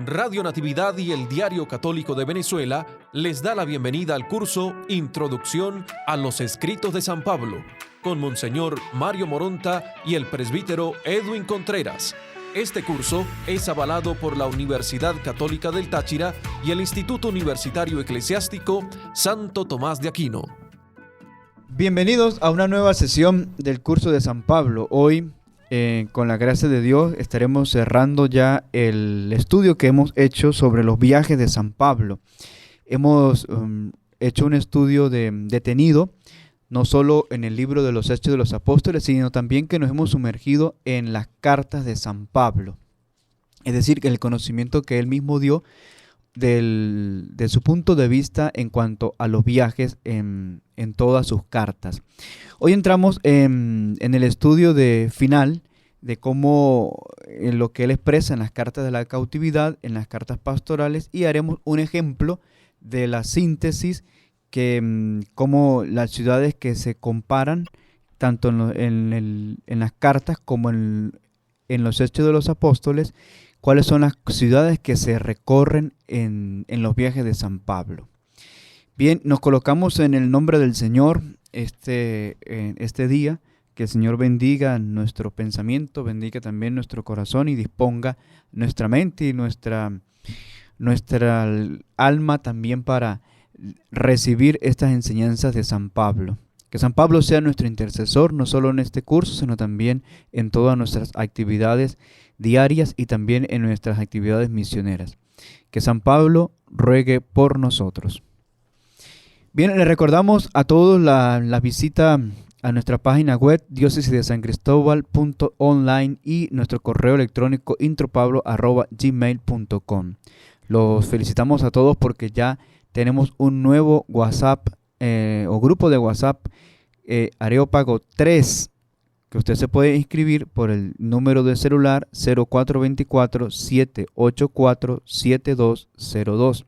Radio Natividad y el Diario Católico de Venezuela les da la bienvenida al curso Introducción a los Escritos de San Pablo, con Monseñor Mario Moronta y el presbítero Edwin Contreras. Este curso es avalado por la Universidad Católica del Táchira y el Instituto Universitario Eclesiástico Santo Tomás de Aquino. Bienvenidos a una nueva sesión del curso de San Pablo. Hoy, con la gracia de Dios, estaremos cerrando ya el estudio que hemos hecho sobre los viajes de San Pablo. Hemos hecho un estudio detenido, no solo en el libro de los Hechos de los Apóstoles, sino también que nos hemos sumergido en las cartas de San Pablo. Es decir, que el conocimiento que él mismo dio de su punto de vista en cuanto a los viajes en todas sus cartas. Hoy entramos en el estudio final de cómo en lo que él expresa en las cartas de la cautividad, en las cartas pastorales, y haremos un ejemplo de la síntesis que como las ciudades que se comparan tanto en las cartas como en los Hechos de los Apóstoles, cuáles son las ciudades que se recorren en los viajes de San Pablo. Bien, nos colocamos en el nombre del Señor este día. Que el Señor bendiga nuestro pensamiento, bendiga también nuestro corazón y disponga nuestra mente y nuestra alma también para recibir estas enseñanzas de San Pablo. Que San Pablo sea nuestro intercesor, no solo en este curso, sino también en todas nuestras actividades diarias y también en nuestras actividades misioneras. Que San Pablo ruegue por nosotros. Bien, le recordamos a todos la visita a nuestra página web diócesisdesancristóbal.online y nuestro correo electrónico intropablo@gmail.com. Los felicitamos a todos porque ya tenemos un nuevo WhatsApp o grupo de WhatsApp Areópago 3, que usted se puede inscribir por el número de celular 0424-784-7202.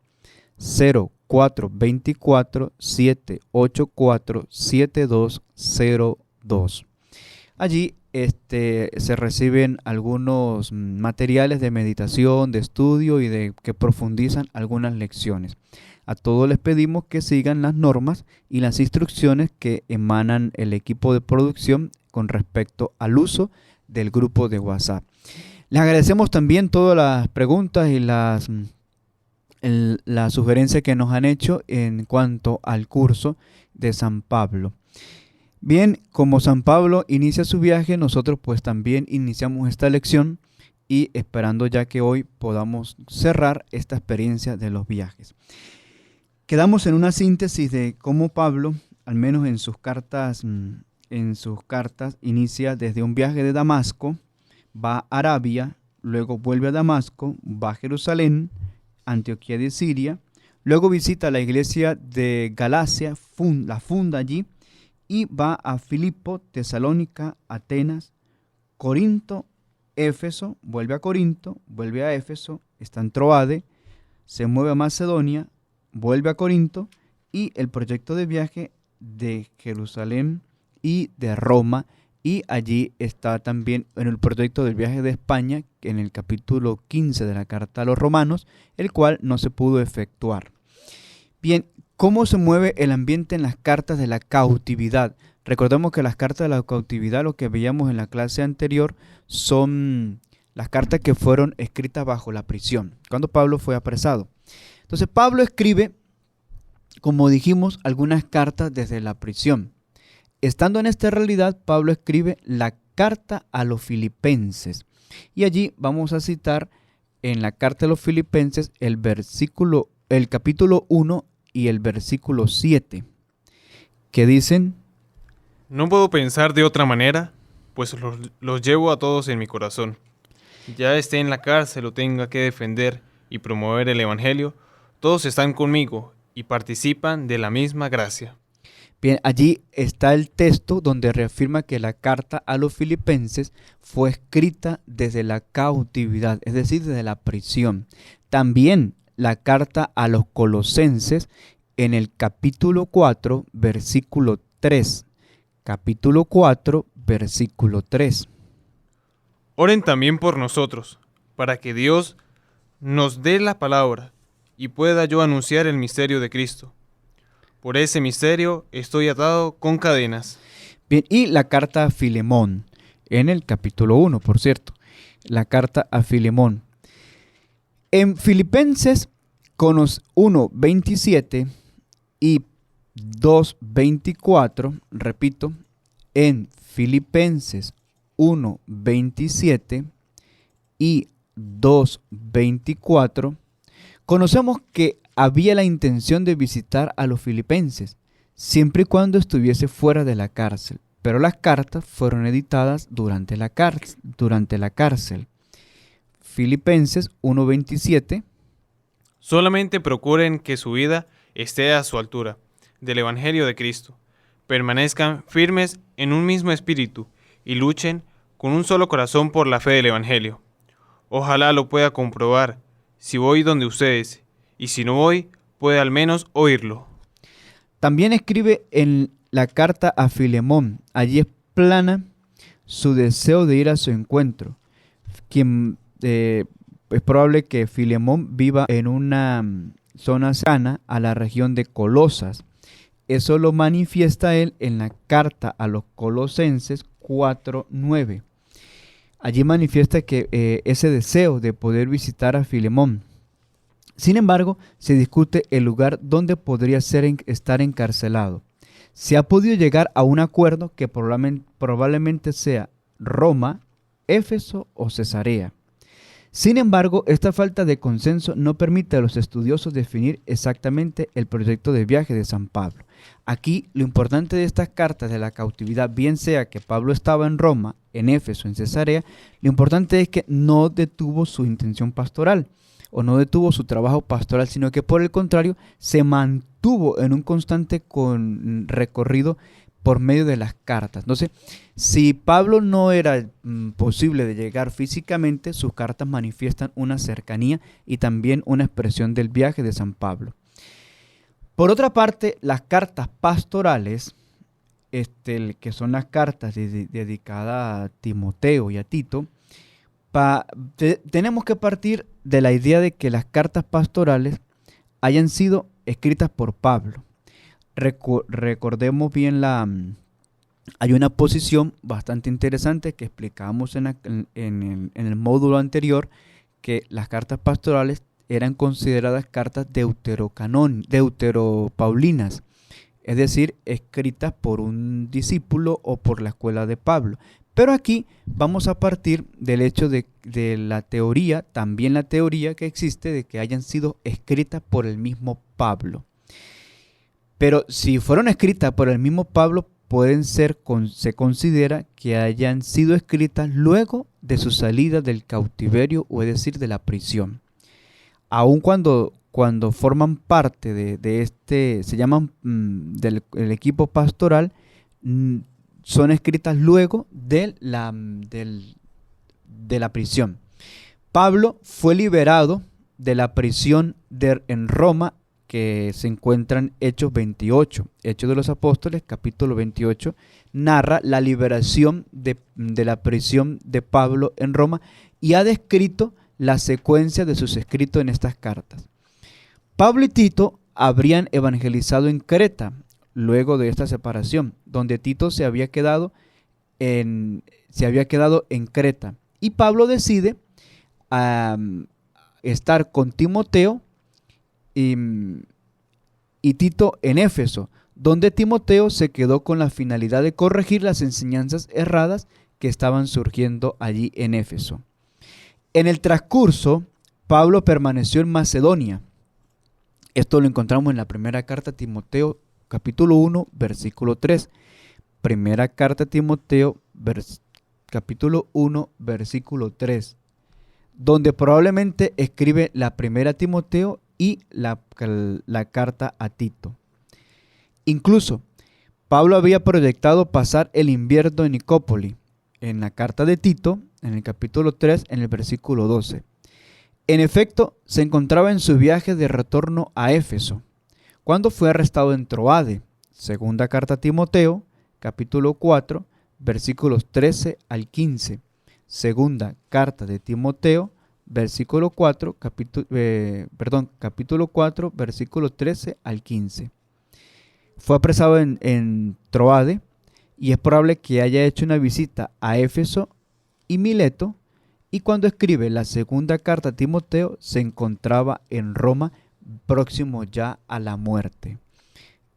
0424-784-7202. Allí se reciben algunos materiales de meditación, de estudio y de que profundizan algunas lecciones. A todos les pedimos que sigan las normas y las instrucciones que emanan el equipo de producción con respecto al uso del grupo de WhatsApp. Les agradecemos también todas las preguntas y la sugerencia que nos han hecho en cuanto al curso de San Pablo. Bien, como San Pablo inicia su viaje, nosotros pues también iniciamos esta lección y esperando ya que hoy podamos cerrar esta experiencia de los viajes. Quedamos en una síntesis de cómo Pablo, al menos en sus cartas, inicia desde un viaje de Damasco, va a Arabia, luego vuelve a Damasco, va a Jerusalén, Antioquía de Siria, luego visita la iglesia de Galacia, la funda allí, y va a Filipo, Tesalónica, Atenas, Corinto, Éfeso, vuelve a Corinto, vuelve a Éfeso, está en Troade, se mueve a Macedonia, vuelve a Corinto, y el proyecto de viaje de Jerusalén y de Roma, y allí está también en el proyecto del viaje de España, en el capítulo 15 de la carta a los romanos, el cual no se pudo efectuar. Bien, ¿cómo se mueve el ambiente en las cartas de la cautividad? Recordemos que las cartas de la cautividad, lo que veíamos en la clase anterior, son las cartas que fueron escritas bajo la prisión, cuando Pablo fue apresado. Entonces Pablo escribe, como dijimos, algunas cartas desde la prisión. Estando en esta realidad, Pablo escribe la carta a los filipenses. Y allí vamos a citar en la carta a los filipenses el capítulo 1 y el versículo 7, que dicen: No puedo pensar de otra manera, pues los llevo a todos en mi corazón. Ya esté en la cárcel o tenga que defender y promover el evangelio, todos están conmigo y participan de la misma gracia. Bien, allí está el texto donde reafirma que la carta a los filipenses fue escrita desde la cautividad, es decir, desde la prisión. También la carta a los colosenses en el capítulo 4, versículo 3. Capítulo 4, versículo 3. Oren también por nosotros, para que Dios nos dé la palabra y pueda yo anunciar el misterio de Cristo. Por ese misterio estoy atado con cadenas. Bien, y la carta a Filemón, en el capítulo 1, por cierto, la carta a Filemón. En Filipenses 1:27 y 2:24, repito, en Filipenses 1:27 y 2:24, conocemos que había la intención de visitar a los filipenses, siempre y cuando estuviese fuera de la cárcel, pero las cartas fueron editadas durante la cárcel. Filipenses 1:27. Solamente procuren que su vida esté a su altura, del Evangelio de Cristo. Permanezcan firmes en un mismo espíritu y luchen con un solo corazón por la fe del Evangelio. Ojalá lo pueda comprobar si voy donde ustedes, y si no voy, puede al menos oírlo. También escribe en la carta a Filemón. Allí explana su deseo de ir a su encuentro. Es probable que Filemón viva en una zona cercana a la región de Colosas. Eso lo manifiesta él en la carta a los Colosenses 4:9. Allí manifiesta que ese deseo de poder visitar a Filemón. Sin embargo, se discute el lugar donde podría estar encarcelado. Se ha podido llegar a un acuerdo que probablemente sea Roma, Éfeso o Cesarea. Sin embargo, esta falta de consenso no permite a los estudiosos definir exactamente el proyecto de viaje de San Pablo. Aquí lo importante de estas cartas de la cautividad, bien sea que Pablo estaba en Roma, en Éfeso, en Cesarea, lo importante es que no detuvo su intención pastoral o no detuvo su trabajo pastoral, sino que por el contrario se mantuvo en un constante recorrido por medio de las cartas. Entonces, si Pablo no era posible de llegar físicamente, sus cartas manifiestan una cercanía y también una expresión del viaje de San Pablo. Por otra parte, las cartas pastorales, que son las cartas dedicadas a Timoteo y a Tito, tenemos que partir de la idea de que las cartas pastorales hayan sido escritas por Pablo. Recordemos bien, hay una posición bastante interesante que explicamos en el módulo anterior, que las cartas pastorales eran consideradas cartas deuteropaulinas, es decir, escritas por un discípulo o por la escuela de Pablo. Pero aquí vamos a partir del hecho de la teoría, también la teoría que existe de que hayan sido escritas por el mismo Pablo. Pero si fueron escritas por el mismo Pablo, se considera que hayan sido escritas luego de su salida del cautiverio, o es decir, de la prisión. Aun cuando forman parte se llaman del equipo pastoral, son escritas luego de la prisión. Pablo fue liberado de la prisión en Roma, que se encuentra en Hechos 28. Hechos de los Apóstoles, capítulo 28, narra la liberación de la prisión de Pablo en Roma y ha descrito la secuencia de sus escritos en estas cartas. Pablo y Tito habrían evangelizado en Creta luego de esta separación, donde Tito se había quedado en Creta. Y Pablo decide estar con Timoteo y Tito en Éfeso, donde Timoteo se quedó con la finalidad de corregir las enseñanzas erradas que estaban surgiendo allí en Éfeso. En el transcurso, Pablo permaneció en Macedonia. Esto lo encontramos en la primera carta a Timoteo, capítulo 1, versículo 3. Primera carta a Timoteo, capítulo 1, versículo 3, donde probablemente escribe la primera a Timoteo y la carta a Tito. Incluso, Pablo había proyectado pasar el invierno en Nicópoli, en la carta de Tito, en el capítulo 3, en el versículo 12. En efecto, se encontraba en su viaje de retorno a Éfeso, cuando fue arrestado en Troade. Segunda carta a Timoteo, capítulo 4, versículos 13 al 15. Segunda carta de Timoteo versículo 4, capítulo 4, versículo 13 al 15. Fue apresado en Troade y es probable que haya hecho una visita a Éfeso y Mileto, y cuando escribe la segunda carta a Timoteo se encontraba en Roma, próximo ya a la muerte.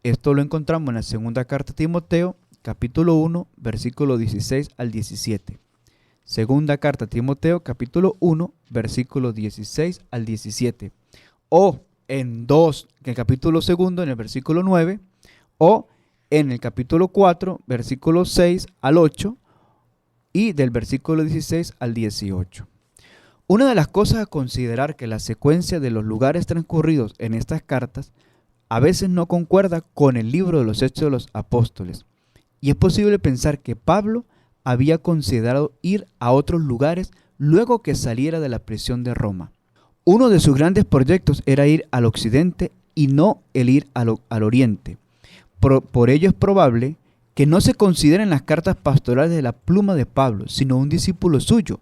Esto lo encontramos en la segunda carta a Timoteo, capítulo 1, versículo 16 al 17. Segunda carta a Timoteo, capítulo 1, versículo 16 al 17. O en el capítulo segundo, en el versículo 9, o en el capítulo 4, versículo 6 al 8, y del versículo 16 al 18. Una de las cosas a considerar que la secuencia de los lugares transcurridos en estas cartas a veces no concuerda con el libro de los Hechos de los Apóstoles, y es posible pensar que Pablo había considerado ir a otros lugares luego que saliera de la prisión de Roma. Uno de sus grandes proyectos era ir al occidente y no el ir al oriente. Por ello es probable que no se consideren las cartas pastorales de la pluma de Pablo, sino un discípulo suyo,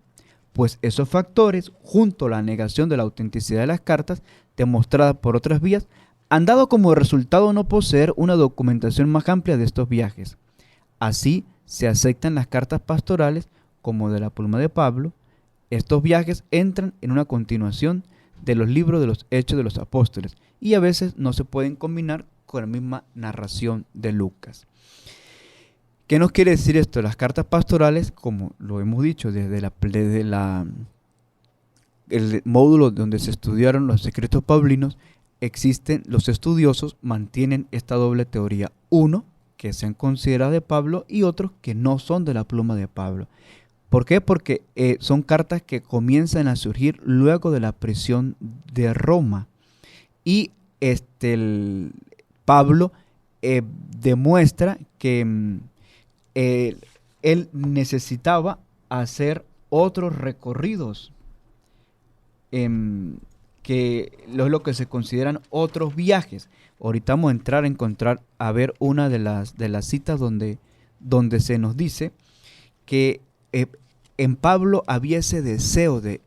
pues esos factores, junto a la negación de la autenticidad de las cartas, demostrada por otras vías, han dado como resultado no poseer una documentación más amplia de estos viajes. Así se aceptan las cartas pastorales como de la pluma de Pablo. Estos viajes entran en una continuación de los libros de los Hechos de los Apóstoles y a veces no se pueden combinar con la misma narración de Lucas. ¿Qué nos quiere decir esto? Las cartas pastorales, como lo hemos dicho, desde el módulo donde se estudiaron los escritos paulinos, los estudiosos mantienen esta doble teoría. Uno, que sean consideradas de Pablo, y otros que no son de la pluma de Pablo. ¿Por qué? Porque son cartas que comienzan a surgir luego de la prisión de Roma. Y Pablo demuestra que él necesitaba hacer otros recorridos, que es lo que se consideran otros viajes. Ahorita vamos a encontrar a ver una de las citas donde se nos dice que en Pablo había ese deseo de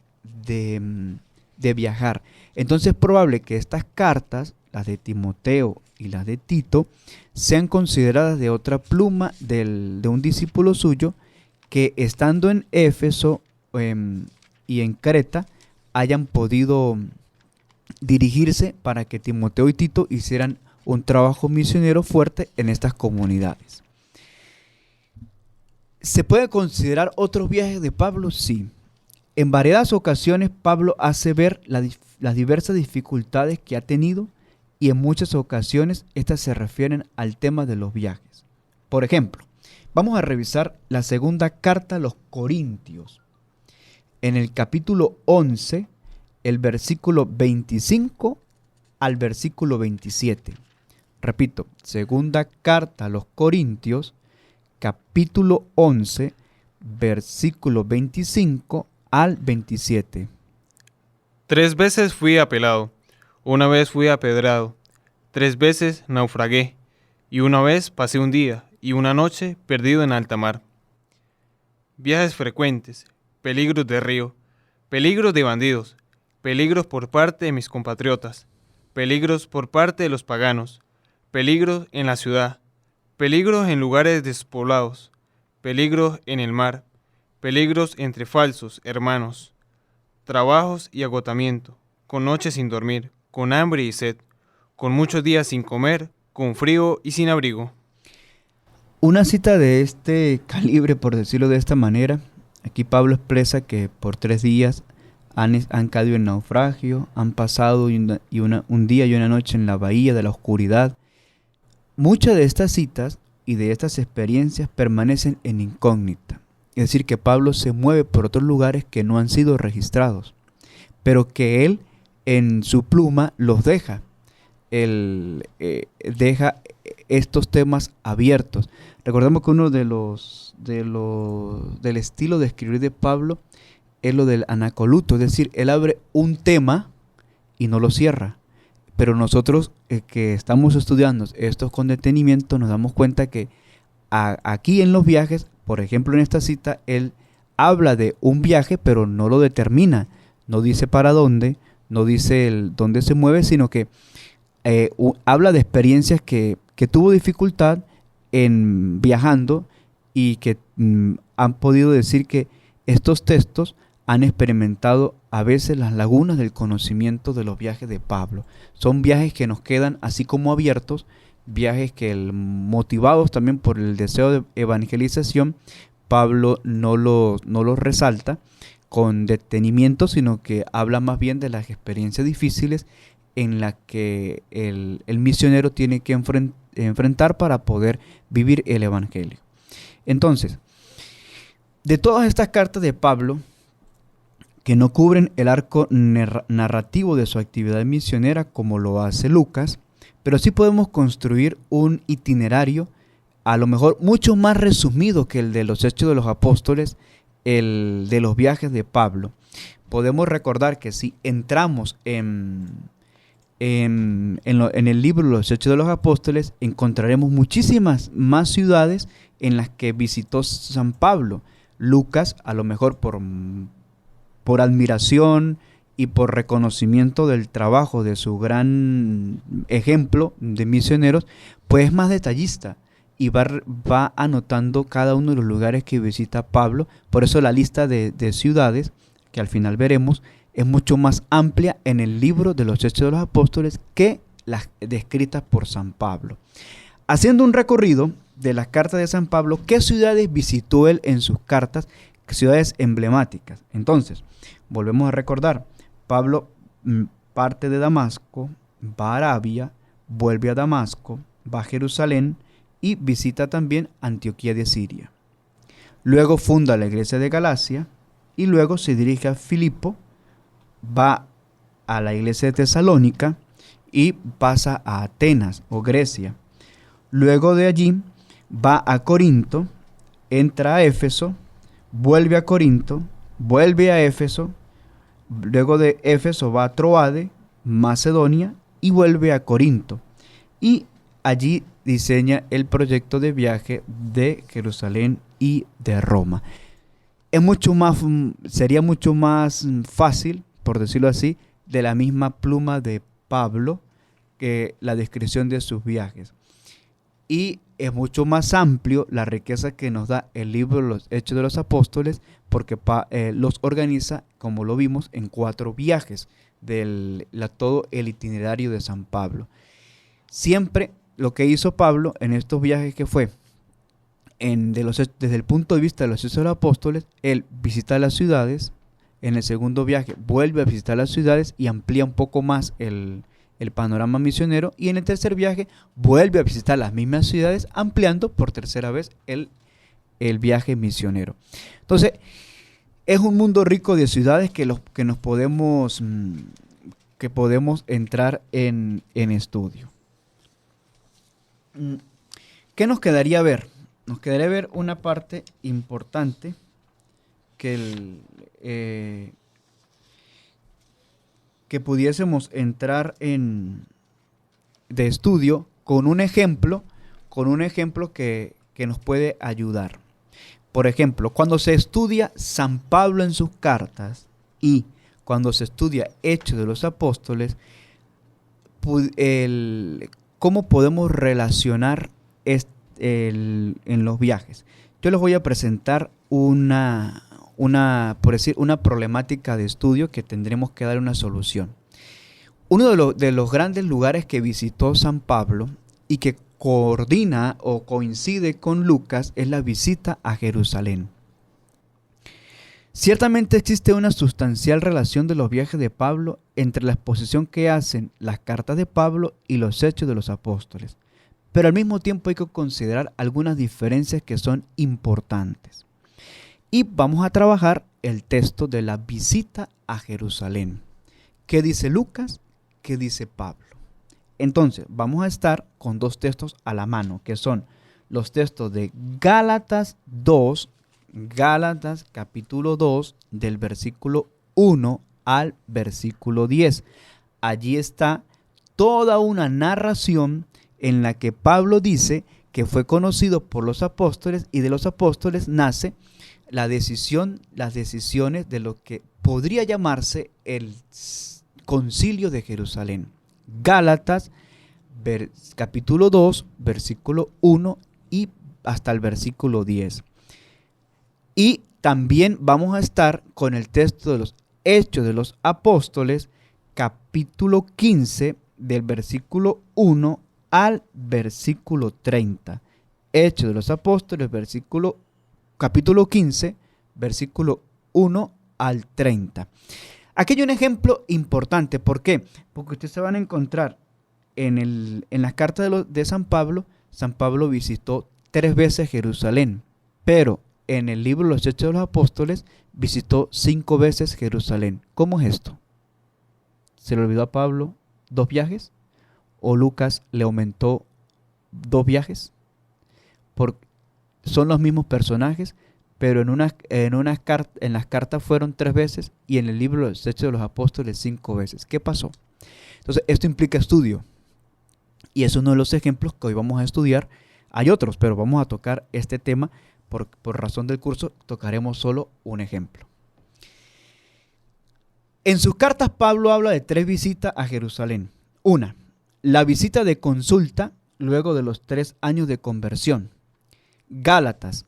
viajar. Entonces es probable que estas cartas, las de Timoteo y las de Tito, sean consideradas de otra pluma de un discípulo suyo que, estando en Éfeso y en Creta, hayan podido dirigirse para que Timoteo y Tito hicieran un trabajo misionero fuerte en estas comunidades. ¿Se puede considerar otros viajes de Pablo? Sí. En variadas ocasiones Pablo hace ver las diversas dificultades que ha tenido, y en muchas ocasiones estas se refieren al tema de los viajes. Por ejemplo, vamos a revisar la segunda carta a los Corintios. En el capítulo 11, el versículo 25 al versículo 27. Repito, segunda carta a los Corintios, capítulo 11, versículo 25 al 27. 3 veces fui apelado, una vez fui apedrado, 3 veces naufragué, y una vez pasé un día y una noche perdido en alta mar. Viajes frecuentes, peligros de río, peligros de bandidos, peligros por parte de mis compatriotas, peligros por parte de los paganos, peligros en la ciudad, peligros en lugares despoblados, peligros en el mar, peligros entre falsos hermanos, trabajos y agotamiento, con noches sin dormir, con hambre y sed, con muchos días sin comer, con frío y sin abrigo. Una cita de este calibre, por decirlo de esta manera, aquí Pablo expresa que por 3 días han caído en naufragio, han pasado un día y una noche en la bahía de la oscuridad. Muchas de estas citas y de estas experiencias permanecen en incógnita. Es decir, que Pablo se mueve por otros lugares que no han sido registrados, pero que él en su pluma los deja. Él deja estos temas abiertos. Recordemos que uno del estilo de escribir de Pablo es lo del anacoluto, es decir, él abre un tema y no lo cierra. Pero nosotros que estamos estudiando estos con detenimiento nos damos cuenta que aquí en los viajes, por ejemplo en esta cita, él habla de un viaje pero no lo determina, no dice para dónde, no dice dónde se mueve, sino que habla de experiencias que tuvo dificultad en viajando y que han podido decir que estos textos han experimentado a veces las lagunas del conocimiento de los viajes de Pablo. Son viajes que nos quedan así como abiertos, viajes que motivados también por el deseo de evangelización, Pablo no los resalta con detenimiento, sino que habla más bien de las experiencias difíciles en las que el misionero tiene que enfrentar para poder vivir el evangelio. Entonces, de todas estas cartas de Pablo, que no cubren el arco narrativo de su actividad misionera como lo hace Lucas, pero sí podemos construir un itinerario a lo mejor mucho más resumido que el de los Hechos de los Apóstoles, el de los viajes de Pablo. Podemos recordar que si entramos en el libro de los Hechos de los Apóstoles, encontraremos muchísimas más ciudades en las que visitó San Pablo. Lucas, a lo mejor por admiración y por reconocimiento del trabajo de su gran ejemplo de misioneros, pues es más detallista y va anotando cada uno de los lugares que visita Pablo. Por eso la lista de ciudades, que al final veremos, es mucho más amplia en el libro de los Hechos de los Apóstoles que las descritas por San Pablo. Haciendo un recorrido de las cartas de San Pablo, ¿qué ciudades visitó él en sus cartas? Ciudades emblemáticas. Entonces, volvemos a recordar, Pablo parte de Damasco, va a Arabia, vuelve a Damasco, va a Jerusalén y visita también Antioquía de Siria. Luego funda la iglesia de Galacia y luego se dirige a Filipo, va a la iglesia de Tesalónica y pasa a Atenas o Grecia. Luego de allí va a Corinto, entra a Éfeso, vuelve a Corinto, vuelve a Éfeso, luego de Éfeso va a Troade, Macedonia y vuelve a Corinto. Y allí diseña el proyecto de viaje de Jerusalén y de Roma. Sería mucho más fácil, por decirlo así, de la misma pluma de Pablo que la descripción de sus viajes. Y es mucho más amplio la riqueza que nos da el libro de los Hechos de los Apóstoles, porque los organiza, como lo vimos, en 4 viajes todo el itinerario de San Pablo. Siempre lo que hizo Pablo en estos viajes, que fue desde el punto de vista de los Hechos de los Apóstoles, él visita las ciudades. En el segundo viaje vuelve a visitar las ciudades y amplía un poco más el panorama misionero, y en el tercer viaje vuelve a visitar las mismas ciudades, ampliando por tercera vez el viaje misionero. Entonces, es un mundo rico de ciudades que podemos entrar en estudio. ¿Qué nos quedaría ver? Nos quedaría ver una parte importante que pudiésemos entrar de estudio con un ejemplo que nos puede ayudar. Por ejemplo, cuando se estudia San Pablo en sus cartas y cuando se estudia Hechos de los Apóstoles, ¿cómo podemos relacionar en los viajes? Yo les voy a presentar una problemática de estudio que tendremos que dar una solución. Uno de los grandes lugares que visitó San Pablo y que coordina o coincide con Lucas es la visita a Jerusalén. Ciertamente existe una sustancial relación de los viajes de Pablo entre la exposición que hacen las cartas de Pablo y los Hechos de los Apóstoles, pero al mismo tiempo hay que considerar algunas diferencias que son importantes. Y vamos a trabajar el texto de la visita a Jerusalén. ¿Qué dice Lucas? ¿Qué dice Pablo? Entonces, vamos a estar con 2 textos a la mano, que son los textos de Gálatas capítulo 2, del versículo 1 al versículo 10. Allí está toda una narración en la que Pablo dice que fue conocido por los apóstoles y de los apóstoles nace las decisiones de lo que podría llamarse el Concilio de Jerusalén. Gálatas, capítulo 2, versículo 1 y hasta el versículo 10. Y también vamos a estar con el texto de los Hechos de los Apóstoles, capítulo 15, del versículo 1 al versículo 30. Hechos de los Apóstoles, capítulo 15, versículo 1 al 30. Aquí hay un ejemplo importante. ¿Por qué? Porque ustedes se van a encontrar en las cartas de San Pablo. San Pablo visitó 3 veces Jerusalén, pero en el libro de los Hechos de los Apóstoles visitó 5 veces Jerusalén. ¿Cómo es esto? ¿Se le olvidó a Pablo 2 viajes? ¿O Lucas le aumentó 2 viajes? Son los mismos personajes, pero en las cartas fueron 3 veces y en el libro de los Hechos de los Apóstoles 5 veces. ¿Qué pasó? Entonces, esto implica estudio. Y es uno de los ejemplos que hoy vamos a estudiar. Hay otros, pero vamos a tocar este tema. Por razón del curso, tocaremos solo un ejemplo. En sus cartas, Pablo habla de 3 visitas a Jerusalén. Una, la visita de consulta luego de los 3 años de conversión. Gálatas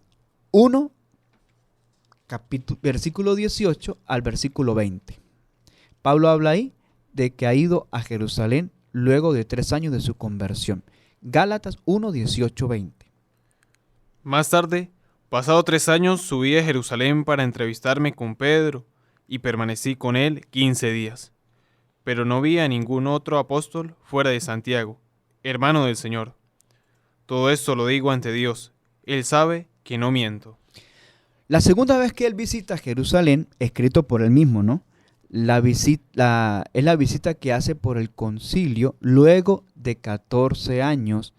1, versículo 18 al versículo 20. Pablo habla ahí de que ha ido a Jerusalén luego de 3 años de su conversión. Gálatas 1, 18, 20. Más tarde, pasado 3 años, subí a Jerusalén para entrevistarme con Pedro y permanecí con él 15 días. Pero no vi a ningún otro apóstol fuera de Santiago, hermano del Señor. Todo esto lo digo ante Dios. Él sabe que no miento. La segunda vez que él visita Jerusalén, escrito por él mismo, ¿no? Es la visita que hace por el concilio luego de 14 años,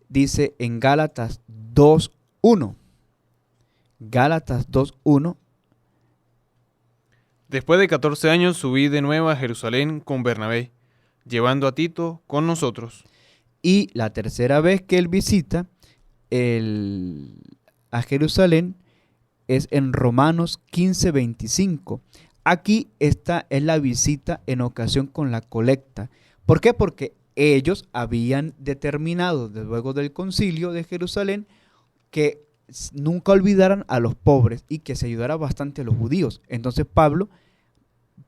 dice en Gálatas 2:1. Gálatas 2:1. Después de 14 años subí de nuevo a Jerusalén con Bernabé, llevando a Tito con nosotros. Y la tercera vez que él visita a Jerusalén es en Romanos 15:25. Aquí esta es la visita en ocasión con la colecta. ¿Por qué? Porque ellos habían determinado luego del concilio de Jerusalén que nunca olvidaran a los pobres y que se ayudara bastante a los judíos. Entonces Pablo,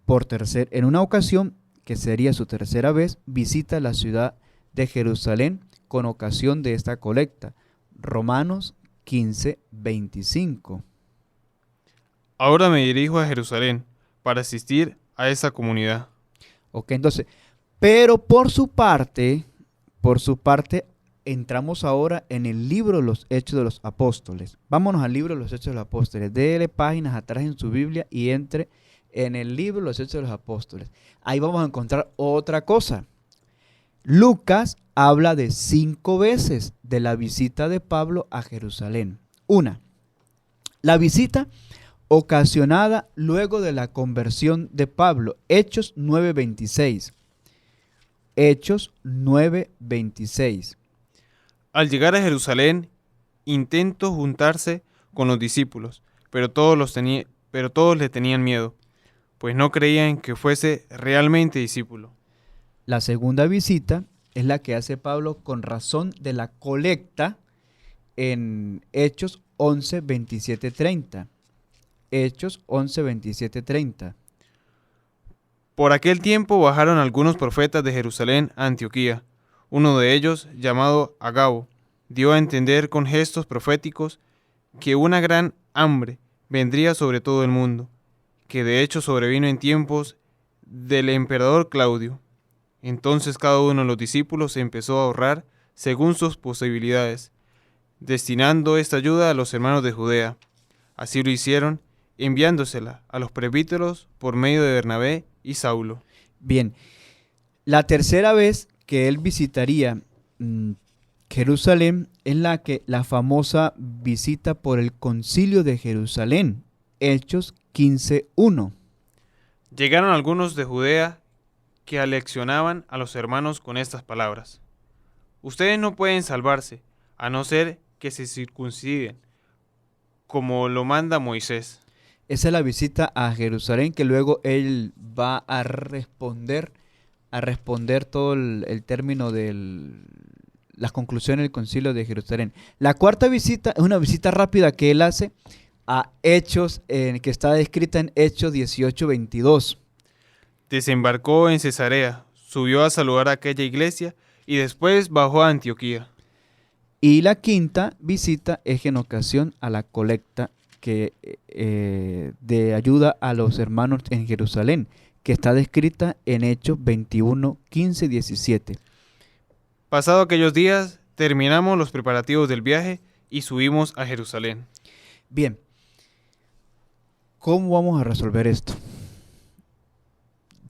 en una ocasión, que sería su tercera vez, visita la ciudad de Jerusalén con ocasión de esta colecta. Romanos 15:25. Ahora me dirijo a Jerusalén para asistir a esa comunidad. Ok, entonces, pero por su parte, entramos ahora en el libro de los Hechos de los Apóstoles. Vámonos al libro de los Hechos de los Apóstoles. Dele páginas atrás en su Biblia y entre en el libro de los Hechos de los Apóstoles. Ahí vamos a encontrar otra cosa. Lucas habla de 5 veces de la visita de Pablo a Jerusalén. Una, la visita ocasionada luego de la conversión de Pablo. Hechos 9:26. Hechos 9:26. Al llegar a Jerusalén, intentó juntarse con los discípulos, pero todos le tenían miedo, pues no creían que fuese realmente discípulo. La segunda visita es la que hace Pablo con razón de la colecta en Hechos 11:27-30. Hechos 11:27-30. Por aquel tiempo bajaron algunos profetas de Jerusalén a Antioquía. Uno de ellos, llamado Agabo, dio a entender con gestos proféticos que una gran hambre vendría sobre todo el mundo, que de hecho sobrevino en tiempos del emperador Claudio. Entonces cada uno de los discípulos empezó a ahorrar según sus posibilidades, destinando esta ayuda a los hermanos de Judea. Así lo hicieron, enviándosela a los presbíteros por medio de Bernabé y Saulo. Bien, la tercera vez que él visitaría Jerusalén es la famosa visita por el concilio de Jerusalén, Hechos 15:1. Llegaron algunos de Judea que aleccionaban a los hermanos con estas palabras: ustedes no pueden salvarse, a no ser que se circunciden, como lo manda Moisés. Esa es la visita a Jerusalén que luego él va a responder todo el término de las conclusiones del concilio de Jerusalén. La cuarta visita es una visita rápida que él hace a Hechos, que está descrita en Hechos 18:22. Desembarcó en Cesarea, subió a saludar a aquella iglesia y después bajó a Antioquía. Y la quinta visita es en ocasión a la colecta de ayuda a los hermanos en Jerusalén, que está descrita en Hechos 21, 15 y 17. Pasado aquellos días, terminamos los preparativos del viaje y subimos a Jerusalén. Bien, ¿cómo vamos a resolver esto?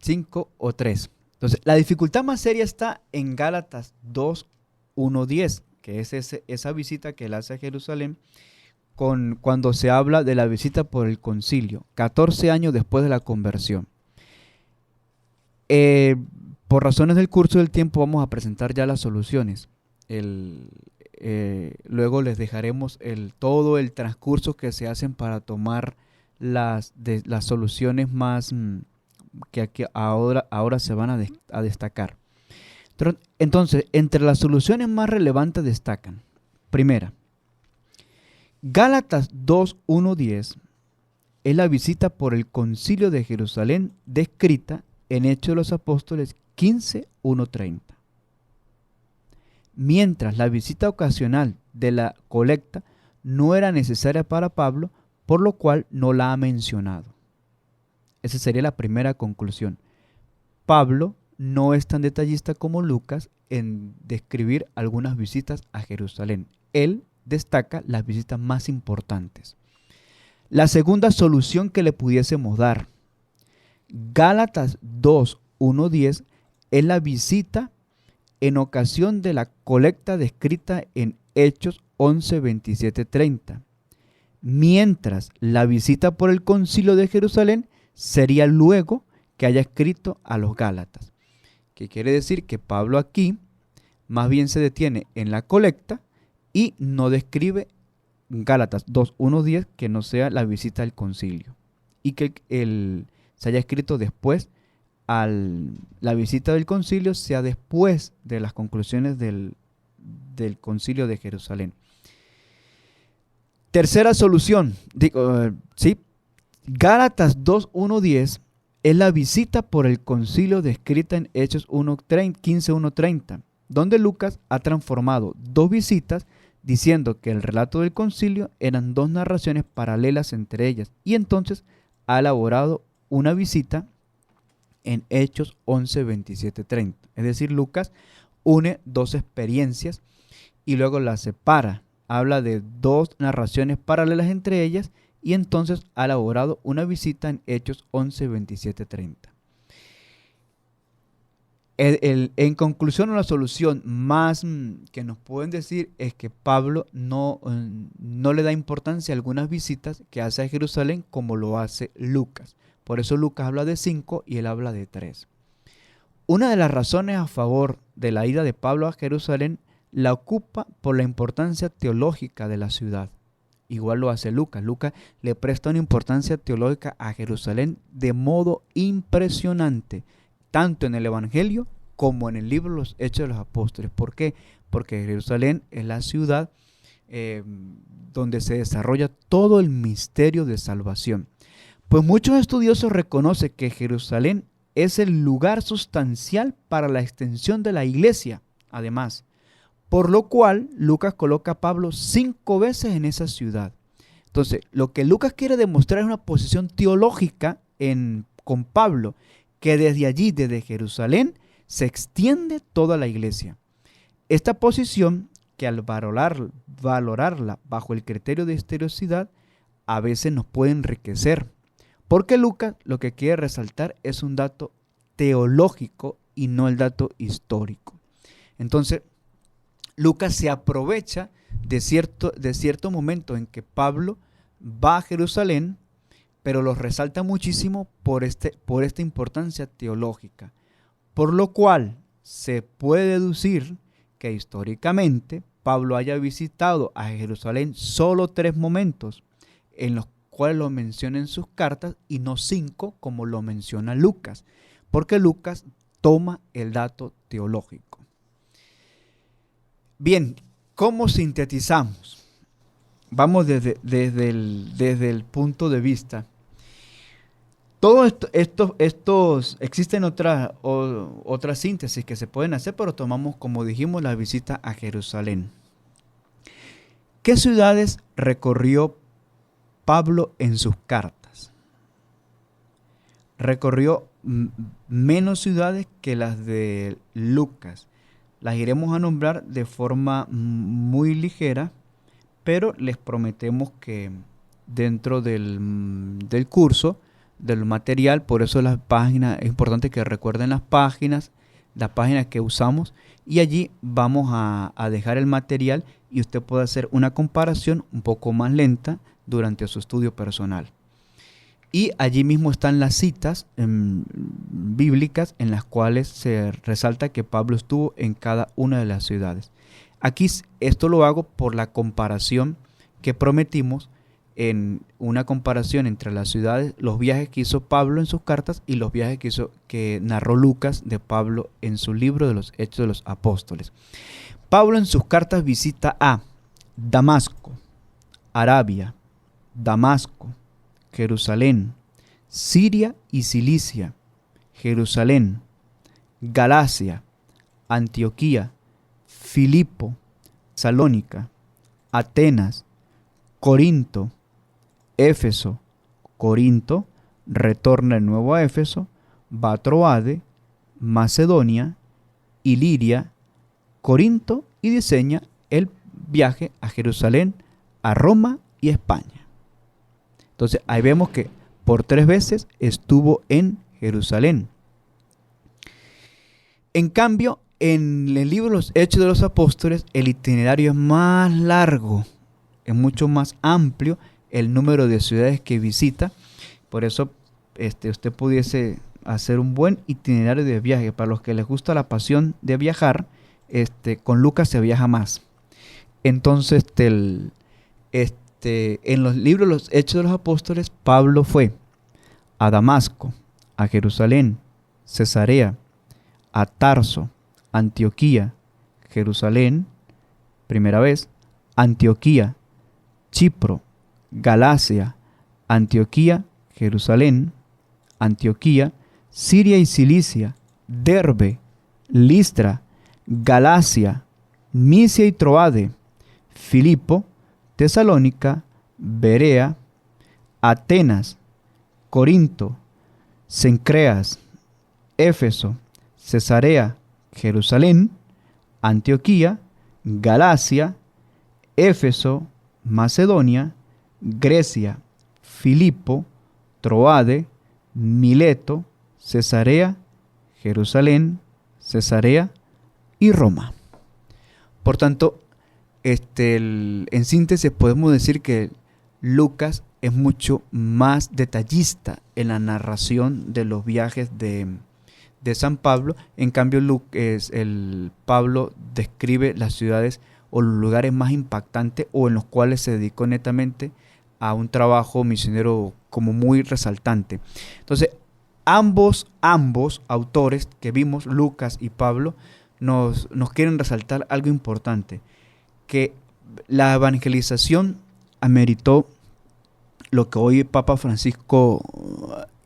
5 o 3. Entonces, la dificultad más seria está en Gálatas 2, 1, 10, que es esa visita que él hace a Jerusalén cuando se habla de la visita por el concilio, 14 años después de la conversión. Por razones del curso del tiempo vamos a presentar ya las soluciones. Luego les dejaremos todo el transcurso que se hacen para tomar las soluciones más que aquí ahora se van a destacar. Entonces, entre las soluciones más relevantes destacan, primera, Gálatas 2, 1, 10 es la visita por el concilio de Jerusalén descrita en Hechos de los Apóstoles 15, 1, 30. Mientras la visita ocasional de la colecta no era necesaria para Pablo, por lo cual no la ha mencionado. Esa sería la primera conclusión. Pablo no es tan detallista como Lucas en describir algunas visitas a Jerusalén. Él destaca las visitas más importantes. La segunda solución que le pudiésemos dar, Gálatas 2, 1, 10, es la visita en ocasión de la colecta descrita en Hechos 11, 27, 30. Mientras la visita por el concilio de Jerusalén sería luego que haya escrito a los Gálatas. Que quiere decir que Pablo aquí más bien se detiene en la colecta y no describe Gálatas 2, 1, 10 que no sea la visita al concilio. Y que se haya escrito después, la visita del concilio sea después de las conclusiones del concilio de Jerusalén. Tercera solución, Gálatas 2, 1, 10 es la visita por el concilio descrita en Hechos 15, 1, 30, donde Lucas ha transformado dos visitas diciendo que el relato del concilio eran dos narraciones paralelas entre ellas y entonces ha elaborado una visita en Hechos 11, 27, 30. Es decir, Lucas une dos experiencias y luego las separa. Habla de dos narraciones paralelas entre ellas y entonces ha elaborado una visita en Hechos 11, 27, 30. En conclusión, la solución más que nos pueden decir es que Pablo no le da importancia a algunas visitas que hace a Jerusalén como lo hace Lucas. Por eso Lucas habla de 5 y él habla de 3. Una de las razones a favor de la ida de Pablo a Jerusalén la ocupa por la importancia teológica de la ciudad. Igual lo hace Lucas. Lucas le presta una importancia teológica a Jerusalén de modo impresionante, tanto en el Evangelio como en el libro de los Hechos de los Apóstoles. ¿Por qué? Porque Jerusalén es la ciudad donde se desarrolla todo el misterio de salvación. Pues muchos estudiosos reconocen que Jerusalén es el lugar sustancial para la extensión de la iglesia, además. Por lo cual, Lucas coloca a Pablo 5 veces en esa ciudad. Entonces, lo que Lucas quiere demostrar es una posición teológica con Pablo, que desde allí, desde Jerusalén, se extiende toda la iglesia. Esta posición, que al valorarla bajo el criterio de historicidad, a veces nos puede enriquecer, porque Lucas lo que quiere resaltar es un dato teológico y no el dato histórico. Entonces, Lucas se aprovecha de cierto momento en que Pablo va a Jerusalén, pero lo resalta muchísimo por esta importancia teológica, por lo cual se puede deducir que históricamente Pablo haya visitado a Jerusalén solo 3 momentos, en los cuales lo menciona en sus cartas y no 5 como lo menciona Lucas, porque Lucas toma el dato teológico. Bien, ¿cómo sintetizamos? Vamos desde el punto de vista. Todos estos existen otras síntesis que se pueden hacer, pero tomamos, como dijimos, la visita a Jerusalén. ¿Qué ciudades recorrió Pablo en sus cartas? Recorrió menos ciudades que las de Lucas. Las iremos a nombrar de forma muy ligera, pero les prometemos que dentro del curso, del material, por eso las páginas, es importante que recuerden las páginas que usamos, y allí vamos a dejar el material y usted puede hacer una comparación un poco más lenta durante su estudio personal. Y allí mismo están las citas bíblicas en las cuales se resalta que Pablo estuvo en cada una de las ciudades. Aquí esto lo hago por la comparación que prometimos, en una comparación entre las ciudades, los viajes que hizo Pablo en sus cartas y los viajes que narró Lucas de Pablo en su libro de los Hechos de los Apóstoles. Pablo en sus cartas visita a Damasco, Arabia, Damasco, Jerusalén, Siria y Cilicia, Jerusalén, Galacia, Antioquía, Filipo, Salónica, Atenas, Corinto, Éfeso, Corinto, retorna de nuevo a Éfeso, va a Troade, Macedonia, Iliria, Corinto y diseña el viaje a Jerusalén, a Roma y a España. Entonces ahí vemos que por 3 veces estuvo en Jerusalén. En cambio, en el libro de los Hechos de los Apóstoles, el itinerario es más largo, es mucho más amplio el número de ciudades que visita. Por eso usted pudiese hacer un buen itinerario de viaje. Para los que les gusta la pasión de viajar, con Lucas se viaja más. Entonces, en los libros de los Hechos de los Apóstoles, Pablo fue a Damasco, a Jerusalén, Cesarea, a Tarso, Antioquía, Jerusalén, primera vez, Antioquía, Chipro, Galacia, Antioquía, Jerusalén, Antioquía, Siria y Cilicia, Derbe, Listra, Galacia, Misia y Troade, Filipo, Tesalónica, Berea, Atenas, Corinto, Cencreas, Éfeso, Cesarea, Jerusalén, Antioquía, Galacia, Éfeso, Macedonia, Grecia, Filipo, Troade, Mileto, Cesarea, Jerusalén, Cesarea y Roma. Por tanto, en síntesis podemos decir que Lucas es mucho más detallista en la narración de los viajes de San Pablo. En cambio, Pablo describe las ciudades o los lugares más impactantes o en los cuales se dedicó netamente a un trabajo misionero como muy resaltante. Entonces, ambos autores que vimos, Lucas y Pablo, nos quieren resaltar algo importante, que la evangelización ameritó lo que hoy Papa Francisco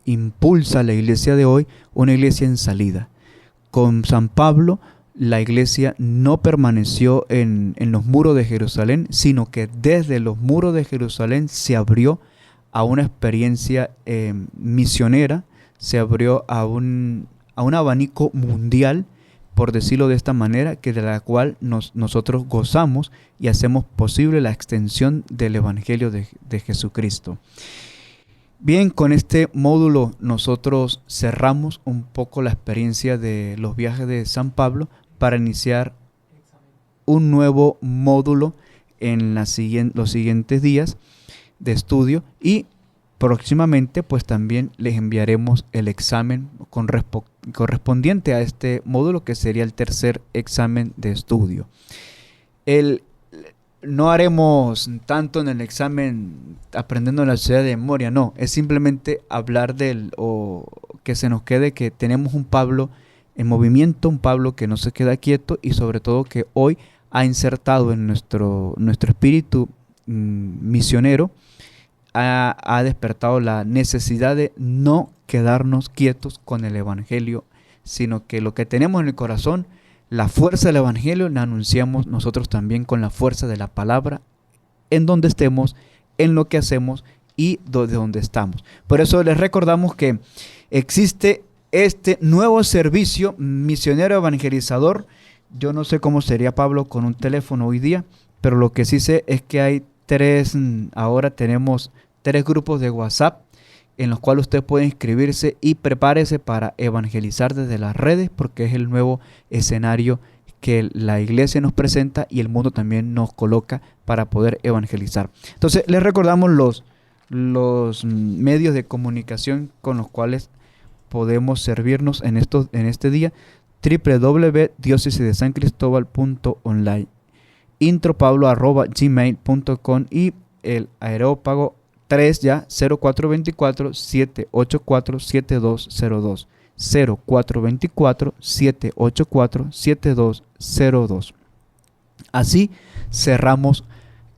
impulsa a la iglesia de hoy, una iglesia en salida. Con San Pablo, la iglesia no permaneció en los muros de Jerusalén, sino que desde los muros de Jerusalén se abrió a una experiencia misionera, se abrió a un abanico mundial, por decirlo de esta manera, que de la cual nosotros gozamos y hacemos posible la extensión del Evangelio de Jesucristo. Bien, con este módulo nosotros cerramos un poco la experiencia de los viajes de San Pablo para iniciar un nuevo módulo en los siguientes días de estudio, y próximamente pues también les enviaremos el examen correspondiente a este módulo, que sería el tercer examen de estudio. no haremos tanto en el examen aprendiendo la ciudad de memoria, no, es simplemente hablar o que se nos quede que tenemos un Pablo en movimiento, un Pablo que no se queda quieto y sobre todo que hoy ha insertado en nuestro espíritu misionero, ha despertado la necesidad de no quedarnos quietos con el Evangelio, sino que lo que tenemos en el corazón, la fuerza del Evangelio, la anunciamos nosotros también con la fuerza de la palabra, en donde estemos, en lo que hacemos y de donde estamos. Por eso les recordamos que existe este nuevo servicio misionero evangelizador. Yo no sé cómo sería, Pablo, con un teléfono hoy día, pero lo que sí sé es que hay ahora tenemos 3 grupos de WhatsApp en los cuales usted puede inscribirse y prepárese para evangelizar desde las redes, porque es el nuevo escenario que la iglesia nos presenta y el mundo también nos coloca para poder evangelizar. Entonces, les recordamos los medios de comunicación con los cuales podemos servirnos en este día: www.diocesidesancristobal.online, intropablo@gmail.com y el aerópago 0424-784-7202, 0424-784-7202. Así cerramos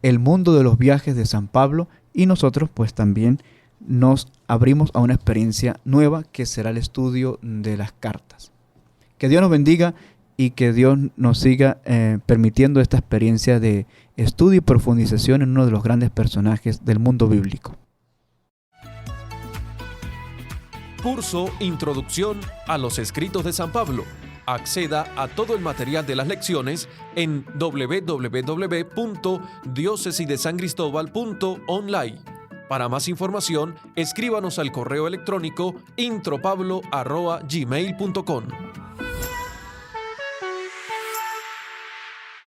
el mundo de los viajes de San Pablo y nosotros pues también nos abrimos a una experiencia nueva que será el estudio de las cartas. Que Dios nos bendiga y que Dios nos siga permitiendo esta experiencia de estudio y profundización en uno de los grandes personajes del mundo bíblico. Curso Introducción a los Escritos de San Pablo. Acceda a todo el material de las lecciones en www.diocesidesancristobal.online. Para más información, escríbanos al correo electrónico intropablo@gmail.com.